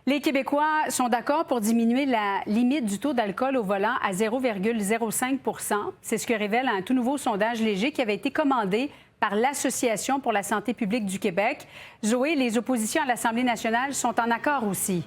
Les Québécois sont d'accord pour diminuer la limite du taux d'alcool au volant à 0,05 %. C'est ce que révèle un tout nouveau sondage léger qui avait été commandé par l'Association pour la santé publique du Québec. Zoé, les oppositions à l'Assemblée nationale sont en accord aussi.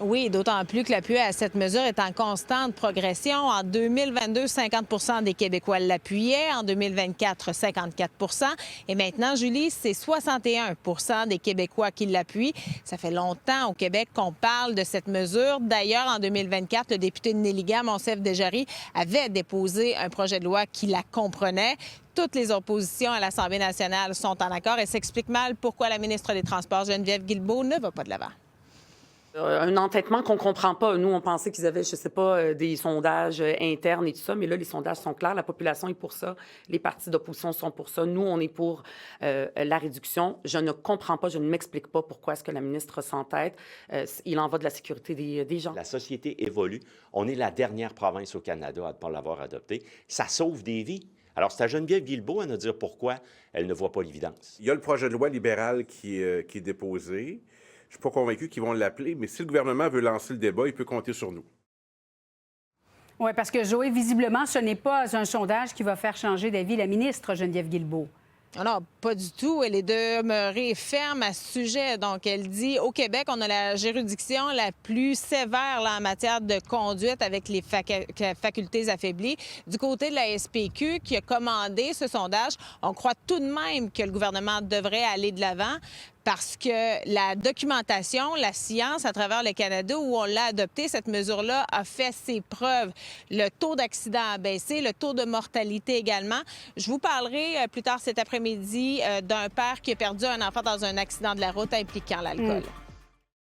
Oui, d'autant plus que l'appui à cette mesure est en constante progression. En 2022, 50 des Québécois l'appuyaient. En 2024, 54 Et maintenant, Julie, c'est 61 des Québécois qui l'appuient. Ça fait longtemps au Québec qu'on parle de cette mesure. D'ailleurs, en 2024, le député de Néligan, Monsef Desjardins, avait déposé un projet de loi qui la comprenait. Toutes les oppositions à l'Assemblée nationale sont en accord et s'explique mal pourquoi la ministre des Transports, Geneviève Guilbeault, ne va pas de l'avant. Un entêtement qu'on ne comprend pas. Nous, on pensait qu'ils avaient, je ne sais pas, des sondages internes et tout ça, mais là, les sondages sont clairs. La population est pour ça. Les partis d'opposition sont pour ça. Nous, on est pour la réduction. Je ne comprends pas, je ne m'explique pas pourquoi est-ce que la ministre s'entête. Il en va de la sécurité des gens. La société évolue. On est la dernière province au Canada à ne pas l'avoir adopté. Ça sauve des vies. Alors, c'est à Geneviève Guilbeault à nous dire pourquoi elle ne voit pas l'évidence. Il y a le projet de loi libéral qui est déposé. Je ne suis pas convaincu qu'ils vont l'appeler, mais si le gouvernement veut lancer le débat, il peut compter sur nous. Oui, parce que, Zoé, visiblement, ce n'est pas un sondage qui va faire changer d'avis la ministre Geneviève Guilbeault. Non, pas du tout. Elle est demeurée ferme à ce sujet. Donc, elle dit, au Québec, on a la juridiction la plus sévère là, en matière de conduite avec les facultés affaiblies. Du côté de la SPQ, qui a commandé ce sondage, on croit tout de même que le gouvernement devrait aller de l'avant parce que la documentation, la science à travers le Canada où on l'a adopté, cette mesure-là a fait ses preuves. Le taux d'accident a baissé, le taux de mortalité également. Je vous parlerai plus tard cet après-midi d'un père qui a perdu un enfant dans un accident de la route impliquant l'alcool.